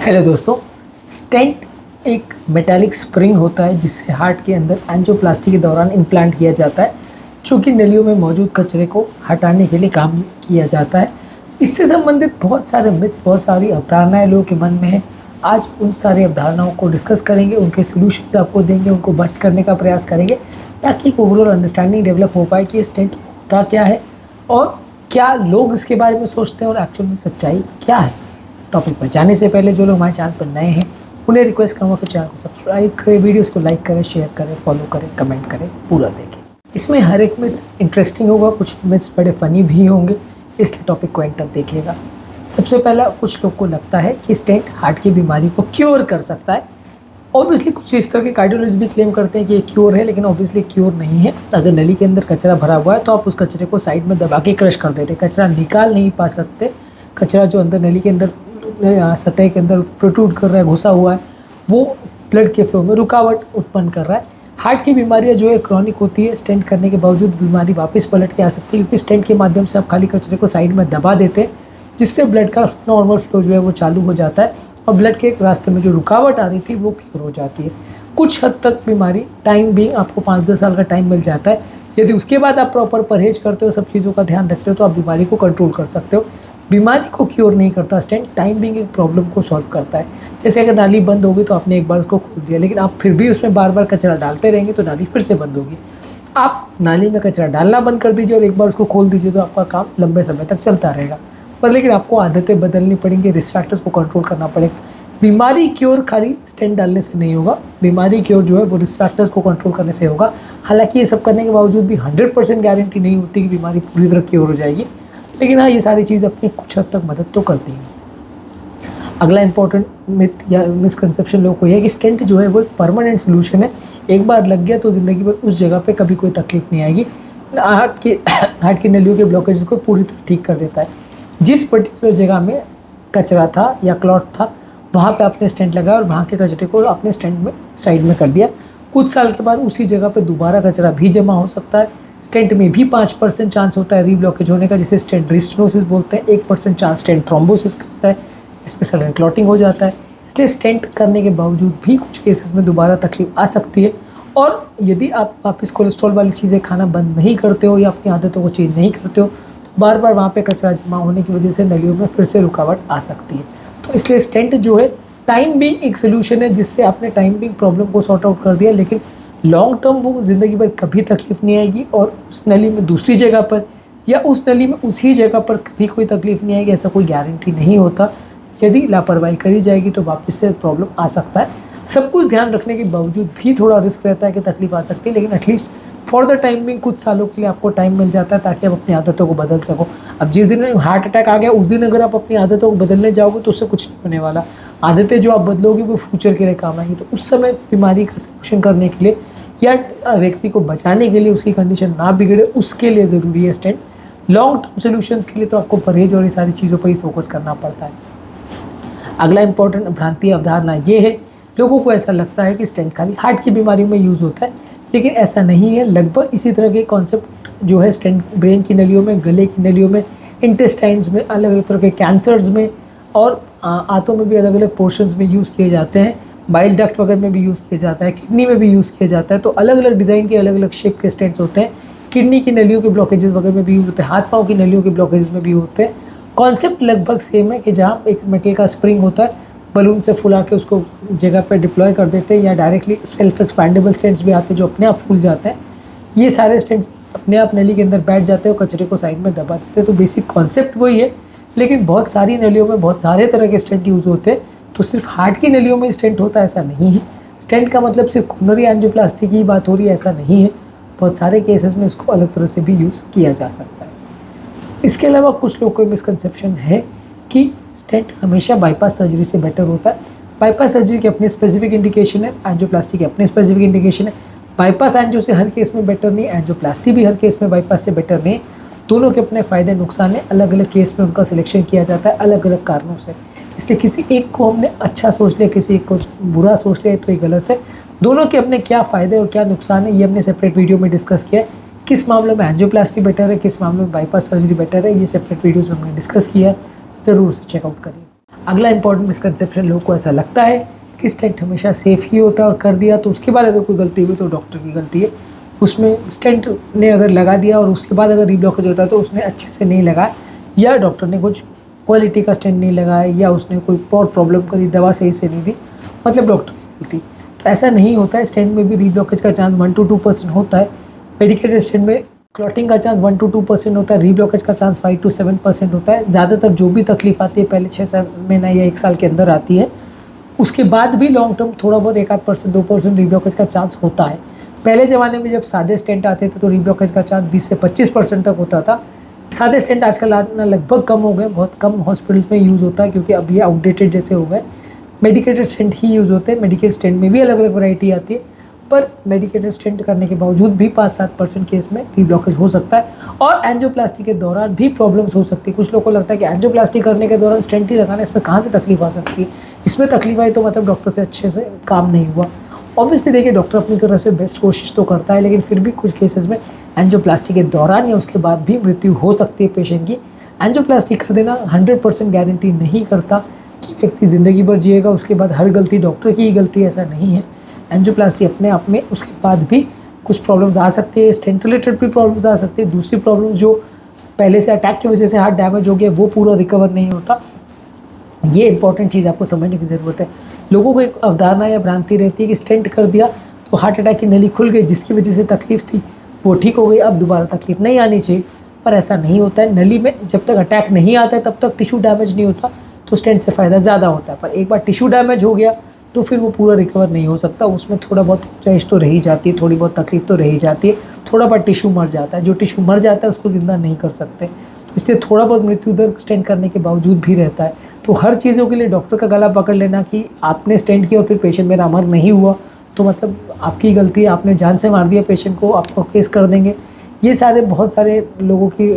Hello दोस्तों, stent एक metallic spring होता है जिससे हार्ट के अंदर एंजियोप्लास्टी के दौरान इम्प्लांट किया जाता है, जो कि नलियों में मौजूद कचरे को हटाने के लिए काम किया जाता है। इससे संबंधित बहुत सारे मिथ्स, बहुत सारी अवधारणाएं लोगों के मन में है। आज उन सारी अवधारणाओं को डिस्कस करेंगे, उनके सोल्यूशंस आपको देंगे, उनको बस्ट करने का प्रयास करेंगे ताकि एक ओवरऑल अंडरस्टैंडिंग डेवलप हो पाए कि स्टेंट होता क्या है और क्या लोग इसके बारे में सोचते हैं और एक्चुअल में सच्चाई क्या है। टॉपिक पर जाने से पहले जो लोग हमारे चैनल पर नए हैं उन्हें रिक्वेस्ट करूँगा कि चैनल को सब्सक्राइब करें, वीडियोस को लाइक करें, शेयर करें, फॉलो करें, कमेंट करें, पूरा देखें। इसमें हर एक मिथ इंटरेस्टिंग होगा, कुछ मिथ्स बड़े फ़नी भी होंगे, इसलिए टॉपिक को एंड तक देखिएगा। सबसे पहला, कुछ लोग को लगता है कि स्टेंट हार्ट की बीमारी को क्योर कर सकता है। ऑब्वियसली कुछ इस तरह के कार्डियोलॉजिस्ट भी क्लेम करते हैं कि ये क्योर है, लेकिन ऑब्वियसली क्योर नहीं है। अगर नली के अंदर कचरा भरा हुआ है तो आप उस कचरे को साइड में दबा के क्रश कर देते, कचरा निकाल नहीं पा सकते। कचरा जो अंदर नली के अंदर सतह के अंदर प्रोट्रूड कर रहा है, घुसा हुआ है, वो ब्लड के फ्लो में रुकावट उत्पन्न कर रहा है। हार्ट की बीमारियां जो है क्रॉनिक होती है, स्टेंट करने के बावजूद बीमारी वापस पलट के आ सकती है, क्योंकि स्टेंट के माध्यम से आप खाली कचरे को साइड में दबा देते हैं, जिससे ब्लड का नॉर्मल फ्लो जो है वो चालू हो जाता है और ब्लड के रास्ते में जो रुकावट आ रही थी वो क्योर हो जाती है। कुछ हद तक बीमारी टाइम बीइंग, आपको 5-10 साल का टाइम मिल जाता है। यदि उसके बाद आप प्रॉपर परहेज करते हो, सब चीज़ों का ध्यान रखते हो, तो आप बीमारी को कंट्रोल कर सकते हो। बीमारी को क्योर नहीं करता स्टेंट, टाइम बीइंग एक प्रॉब्लम को सॉल्व करता है। जैसे अगर नाली बंद होगी तो आपने एक बार उसको खोल दिया, लेकिन आप फिर भी उसमें बार बार कचरा डालते रहेंगे तो नाली फिर से बंद होगी। आप नाली में कचरा डालना बंद कर दीजिए और एक बार उसको खोल दीजिए तो आपका काम लंबे समय तक चलता रहेगा। पर लेकिन आपको आदतें बदलनी पड़ेंगी, रिस्क फैक्टर्स को कंट्रोल करना पड़ेगा। बीमारी क्योर खाली स्टेंट डालने से नहीं होगा, बीमारी क्योर जो है वो रिस्क फैक्टर्स को कंट्रोल करने से होगा। हालांकि ये सब करने के बावजूद भी 100% गारंटी नहीं होती कि बीमारी पूरी तरह क्योर हो जाएगी, लेकिन हाँ, ये सारी चीज़ अपनी कुछ हद तक मदद तो करती है। अगला इंपॉर्टेंट मिथ या मिसकंसेप्शन लोगों को यह है कि स्टेंट जो है वो एक परमानेंट सोल्यूशन है, एक बार लग गया तो ज़िंदगी भर उस जगह पे कभी कोई तकलीफ नहीं आएगी। हार्ट की नलियों के ब्लॉकेज को पूरी तरह ठीक कर देता है। जिस पर्टिकुलर जगह में कचरा था या क्लॉट था, वहाँ पे आपने स्टेंट लगाया और वहाँ के कचरे को आपने स्टेंट में साइड में कर दिया। कुछ साल के बाद उसी जगह पे दोबारा कचरा भी जमा हो सकता है। स्टेंट में भी 5% चांस होता है रीब्लॉकेज होने का, जिसे स्टेंट रिस्टेनोसिस बोलते हैं। 1% चांस स्टेंट थ्रोम्बोसिस का होता है, इसमें सडन क्लॉटिंग हो जाता है। इसलिए स्टेंट करने के बावजूद भी कुछ केसेस में दोबारा तकलीफ आ सकती है। और यदि आप वापस कोलेस्ट्रॉल वाली चीज़ें खाना बंद नहीं करते हो या अपनी आदतों को चेंज नहीं करते हो, तो बार बार वहाँ पे कचरा जमा होने की वजह से नलियों में फिर से रुकावट आ सकती है। तो इसलिए स्टेंट जो है टाइम बीइंग एक सोल्यूशन है, जिससे आपने टाइम बीइंग प्रॉब्लम को सॉर्ट आउट कर दिया, लेकिन लॉन्ग टर्म वो ज़िंदगी भर कभी तकलीफ नहीं आएगी और उस नली में दूसरी जगह पर या उस नली में उसी जगह पर कभी कोई तकलीफ नहीं आएगी, ऐसा कोई गारंटी नहीं होता। यदि लापरवाही करी जाएगी तो वापस से प्रॉब्लम आ सकता है। सब कुछ ध्यान रखने के बावजूद भी थोड़ा रिस्क रहता है कि तकलीफ आ सकती है, लेकिन एटलीस्ट फॉर द टाइम में कुछ सालों के लिए आपको टाइम मिल जाता है ताकि आप अपनी आदतों को बदल सको। अब जिस दिन हार्ट अटैक आ गया उस दिन अगर आप अपनी आदतों को बदलने जाओगे तो उससे कुछ नहीं होने वाला। आदतें जो आप बदलोगे वो फ्यूचर के लिए काम आएंगी। तो उस समय बीमारी का सोल्यूशन करने के लिए या व्यक्ति को बचाने के लिए, उसकी कंडीशन ना बिगड़े, उसके लिए ज़रूरी है स्टेंट। लॉन्ग टर्म सोल्यूशंस के लिए तो आपको परहेज और ये सारी चीज़ों पर ही फोकस करना पड़ता है। अगला इंपॉर्टेंट भ्रांति अवधारणा ये है, लोगों को ऐसा लगता है कि स्टेंट खाली हार्ट की बीमारियों में यूज़ होता है, लेकिन ऐसा नहीं है। लगभग इसी तरह के कॉन्सेप्ट जो है स्टेंट ब्रेन की नलियों में, गले की नलियों में, इंटेस्टाइन्स में, अलग अलग तरह के कैंसर्स में और आंतों में भी अलग अलग पोर्शंस में यूज़ किए जाते हैं। बाइल डक्ट वगैरह में भी यूज़ किया जाता है, किडनी में भी यूज़ किया जाता है। तो अलग अलग डिज़ाइन के, अलग अलग शेप के स्टेंट्स होते हैं। किडनी की नलियों के ब्लॉकेजेस वगैरह में भी यूज़ होते हैं, हाथ पाँव की नलियों के ब्लॉकेजेस में भी होते हैं। कॉन्सेप्ट लगभग सेम है कि जहाँ एक मेटल का स्प्रिंग होता है, बलून से फुला के उसको जगह पे डिप्लॉय कर देते हैं, या डायरेक्टली सेल्फ एक्सपैंडेबल स्टेंट्स भी आते हैं जो अपने आप फूल जाते हैं। ये सारे स्टेंट्स अपने आप नली के अंदर बैठ जाते हैं और कचरे को साइड में दबा देते हैं। तो बेसिक कॉन्सेप्ट वही है, लेकिन बहुत सारी नलियों में बहुत सारे तरह के स्टेंट यूज़ होते हैं। तो सिर्फ हार्ट की नलियों में स्टेंट होता है ऐसा नहीं है। स्टेंट का मतलब सिर्फ कोरोनरी एंजियोप्लास्टी की बात हो रही है ऐसा नहीं है। बहुत सारे केसेस में इसको अलग तरह से भी यूज़ किया जा सकता है। इसके अलावा कुछ लोगों को मिसकंसेप्शन है कि स्टेंट हमेशा बाईपास सर्जरी से बेटर होता है। बाईपास सर्जरी की अपनी स्पेसिफिक इंडिकेशन है, एंजियोप्लास्टी की अपनी स्पेसिफिक इंडिकेशन है। बाईपास एंजियो से हर केस में बेटर नहीं, एंजियोप्लास्टी भी हर केस में बाईपास से बेटर नहीं। दोनों के अपने फ़ायदे नुकसान है, अलग अलग केस में उनका सिलेक्शन किया जाता है अलग अलग कारणों से। इसलिए किसी एक को हमने अच्छा सोच लिया, किसी एक को बुरा सोच लिया तो ये गलत है। दोनों के अपने क्या फ़ायदे और क्या नुकसान है ये हमने सेपरेट वीडियो में डिस्कस किया है। किस मामले में एंजियोप्लास्टी बेटर है, किस मामले में बाईपास सर्जरी बेटर है, ये सेपरेट वीडियोज़ में हमने डिस्कस किया है, ज़रूर से चेकआउट करिए। अगला इंपॉर्टेंट मिसकंसेप्शन, लोगों को ऐसा लगता है कि स्टेंट हमेशा सेफ़ ही होता है और कर दिया तो उसके बाद अगर कोई गलती हुई तो डॉक्टर की गलती है। उसमें स्टेंट ने अगर लगा दिया और उसके बाद अगर रीब्लॉकेज होता है तो उसने अच्छे से नहीं लगाया, या डॉक्टर ने कुछ क्वालिटी का स्टेंट नहीं लगाया, या उसने कोई और प्रॉब्लम करी, दवा सही से नहीं दी, मतलब डॉक्टर की गलती। तो ऐसा नहीं होता है। स्टेंट में भी रीब्लॉकेज का चांस 1 to 2% होता है। मेडिकेटेड स्टेंट में क्लॉटिंग का चांस 1 to 2% होता है, रीब्लॉकेज का चांस 5 to 7% होता है। ज़्यादातर जो भी तकलीफ आती है पहले 6 महीना या 1 साल के अंदर आती है, उसके बाद भी लॉन्ग टर्म थोड़ा बहुत 1-8% 2% रीब्लॉकेज का चांस होता है। पहले ज़माने में जब सादे स्टेंट आते थे तो रीब्लॉकेज का चांस 20 से 25% तक होता था। सादे स्टेंट आजकल आना लगभग कम हो गए, बहुत कम हॉस्पिटल्स में यूज़ होता है क्योंकि अब ये आउटडेटेड जैसे हो गए। मेडिकेटेड स्टेंट ही यूज़ होते हैं। मेडिकेटेड स्टेंट में भी अलग अलग वैरायटी आती है, पर मेडिकेटेड स्टेंट करने के बावजूद भी 5-7% केस में रीब्लॉकेज हो सकता है, और एंजियोप्लास्टी के दौरान भी प्रॉब्लम्स हो सकती है। कुछ लोगों को लगता है कि एंजियोप्लास्टी करने के दौरान स्टेंट ही लगाना, इसमें कहाँ से तकलीफ आ सकती है, इसमें तकलीफ आई तो मतलब डॉक्टर से अच्छे से काम नहीं हुआ। ऑब्वियसली देखिए, डॉक्टर अपनी तरफ से बेस्ट कोशिश तो करता है, लेकिन फिर भी कुछ केसेस में एंजियोप्लास्टी के दौरान या उसके बाद भी मृत्यु हो सकती है पेशेंट की। एंजियोप्लास्टी कर देना 100% गारंटी नहीं करता कि व्यक्ति ज़िंदगी भर जिएगा, उसके बाद हर गलती डॉक्टर की ही गलती, ऐसा नहीं है। एंजियोप्लास्टी अपने आप में उसके बाद भी कुछ प्रॉब्लम्स आ सकती है, स्टेंट रिलेटेड भी प्रॉब्लम्स आ सकती है। दूसरी प्रॉब्लम जो पहले से अटैक की वजह से हार्ट डैमेज हो गया वो पूरा रिकवर नहीं होता। ये इंपॉर्टेंट चीज़ आपको समझने की ज़रूरत है। लोगों को एक अवधारणा या भ्रांति रहती है कि स्टेंट कर दिया तो हार्ट अटैक की नली खुल गई, जिसकी वजह से तकलीफ थी वो ठीक हो गई, अब दोबारा तकलीफ नहीं आनी चाहिए, पर ऐसा नहीं होता है। नली में जब तक अटैक नहीं आता है तब तक टिश्यू डैमेज नहीं होता, तो स्टेंट से फ़ायदा ज़्यादा होता है। पर एक बार टिश्यू डैमेज हो गया तो फिर वो पूरा रिकवर नहीं हो सकता, उसमें थोड़ा बहुत रैश तो रही जाती है, थोड़ी बहुत तकलीफ तो रही जाती है, थोड़ा बहुत टिश्यू मर जाता है। जो टिश्यू मर जाता है उसको ज़िंदा नहीं कर सकते, तो इसलिए थोड़ा बहुत मृत्यु दर स्टेंट करने के बावजूद भी रहता है। तो हर चीज़ों के लिए डॉक्टर का गला पकड़ लेना कि आपने स्टेंट किया और फिर पेशेंट मेरा अमर नहीं हुआ तो मतलब आपकी गलती है, आपने जान से मार दिया पेशेंट को, आपको केस कर देंगे, ये सारे बहुत सारे लोगों की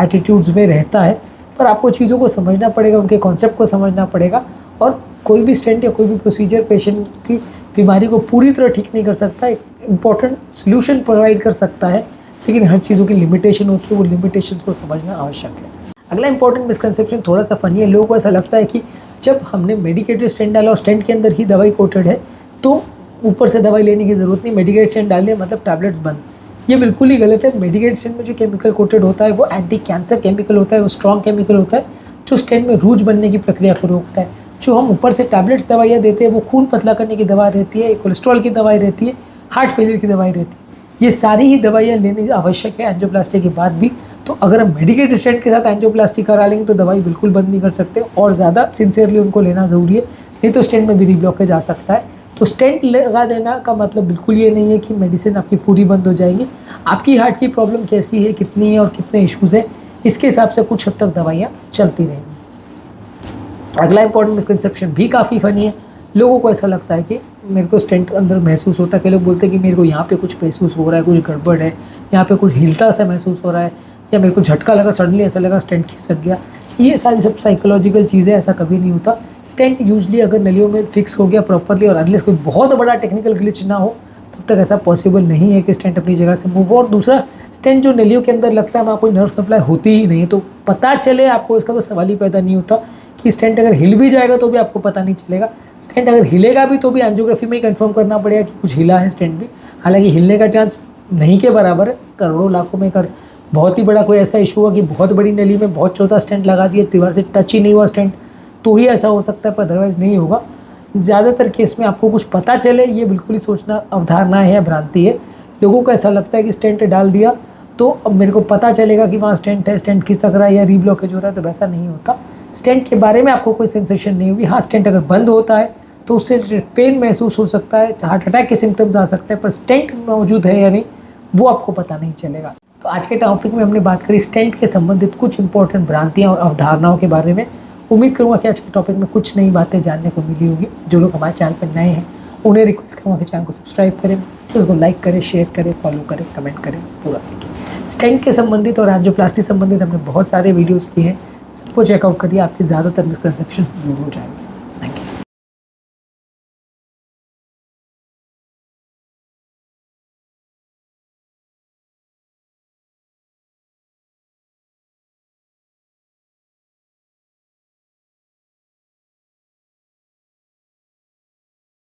एटीट्यूड्स में रहता है। पर आपको चीज़ों को समझना पड़ेगा, उनके कॉन्सेप्ट को समझना पड़ेगा, और कोई भी स्टेंट या कोई भी प्रोसीजर पेशेंट की बीमारी को पूरी तरह ठीक नहीं कर सकता, एक इम्पॉर्टेंट सोल्यूशन प्रोवाइड कर सकता है, लेकिन हर चीज़ों की लिमिटेशन होती है, वो लिमिटेशन को समझना आवश्यक है। अगला इंपॉर्टेंट मिसकंसेप्शन थोड़ा सा फनी है। लोगों को ऐसा लगता है कि जब हमने मेडिकेटेड स्टेंट डाला और स्टेंट के अंदर ही दवाई कोटेड है तो ऊपर से दवाई लेने की ज़रूरत नहीं, मेडिकेटेड स्टेंट डालने मतलब टैबलेट्स बंद। ये बिल्कुल ही गलत है। मेडिकेटेड स्टेंट में जो केमिकल कोटेड होता है वो एंटी कैंसर केमिकल होता है, वो स्ट्रॉन्ग केमिकल होता है जो स्टेंट में रूज बनने की प्रक्रिया को रोकता है। जो हम ऊपर से टैबलेट्स दवाइयाँ देते हैं वो खून पतला करने की दवा रहती है, कोलेस्ट्रॉल की दवाई रहती है, हार्ट फेलियर की दवाई रहती है। ये सारी ही दवाइयाँ लेनी आवश्यक है एंजियोप्लास्टी के बाद भी। तो अगर हम मेडिकेटेड स्टेंट के साथ एंजियोप्लास्टी करा लेंगे तो दवाई बिल्कुल बंद नहीं कर सकते, और ज़्यादा सिंसियरली उनको लेना ज़रूरी है, नहीं तो स्टेंट में भी रीब्लॉकेज आ सकता है। तो स्टेंट लगा देना का मतलब बिल्कुल ये नहीं है कि मेडिसिन आपकी पूरी बंद हो जाएगी। आपकी हार्ट की प्रॉब्लम कैसी है, कितनी है और कितने इश्यूज़ हैं, इसके हिसाब से कुछ हद तक दवाइयाँ चलती रहेंगी। अगला इंपॉर्टेंट मिसकंसेप्शन भी काफ़ी फनी है। लोगों को ऐसा लगता है कि मेरे को स्टेंट अंदर महसूस होता है, कि लोग बोलते हैं कि मेरे को यहाँ पे कुछ महसूस हो रहा है, कुछ गड़बड़ है, यहाँ पे कुछ हिलता सा महसूस हो रहा है, या मेरे को झटका लगा, सडनली ऐसा लगा स्टेंट खिसक गया। ये सारी सब साइकोलॉजिकल चीज़ें, ऐसा कभी नहीं होता। स्टेंट यूजली अगर नलियों में फिक्स हो गया प्रॉपरली और अनलेस कोई बहुत बड़ा टेक्निकल ग्लिच ना हो तब तक ऐसा पॉसिबल नहीं है कि स्टेंट अपनी जगह से मूव हो। और दूसरा, स्टेंट जो नलियों के अंदर लगता है वहाँ कोई नर्व सप्लाई होती ही नहीं है, तो पता चले आपको इसका तो सवाल ही पैदा नहीं होता कि स्टेंट अगर हिल भी जाएगा तो भी आपको पता नहीं चलेगा। स्टेंट अगर हिलेगा भी तो भी एंजियोग्राफी में ही कंफर्म करना पड़ेगा कि कुछ हिला है स्टेंट भी, हालांकि हिलने का चांस नहीं के बराबर है, करोड़ों लाखों में कर बहुत ही बड़ा कोई ऐसा इशू हुआ कि बहुत बड़ी नली में बहुत छोटा स्टेंट लगा दिया, दीवार से टच ही नहीं हुआ स्टेंट, तो ही ऐसा हो सकता है, पर अदरवाइज नहीं होगा। ज़्यादातर केस में आपको कुछ पता चले, ये बिल्कुल ही सोचना अवधारणा है या भ्रांति है। लोगों को ऐसा लगता है कि स्टेंट डाल दिया तो अब मेरे को पता चलेगा कि वहाँ स्टेंट है, स्टेंट खिसक रहा है या रीब्लॉकेज हो रहा है, तो वैसा नहीं होता। स्टेंट के बारे में आपको कोई सेंसेशन नहीं होगी। हाँ, स्टेंट अगर बंद होता है तो उससे पेन महसूस हो सकता है, हार्ट अटैक के सिम्टम्स आ सकते हैं, पर स्टेंट मौजूद है या नहीं वो आपको पता नहीं चलेगा। तो आज के टॉपिक में हमने बात करी स्टेंट के संबंधित कुछ इंपॉर्टेंट भ्रांतियाँ और अवधारणाओं के बारे में। उम्मीद करूँगा कि आज के टॉपिक में कुछ नई बातें जानने को मिली होगी। जो लोग हमारे चैनल पर नए हैं उन्हें रिक्वेस्ट करूँगा कि चैनल को सब्सक्राइब करें, उसको लाइक करें, शेयर करें, फॉलो करें, कमेंट करें, पूरा देखिए। स्टेंट के संबंधित और एंजियोप्लास्टी संबंधित हमने बहुत सारे वीडियोज़ किए हैं, सबको चेकआउट करिए, आपके ज़्यादातर मिसकंसेप्शन दूर हो जाएंगे।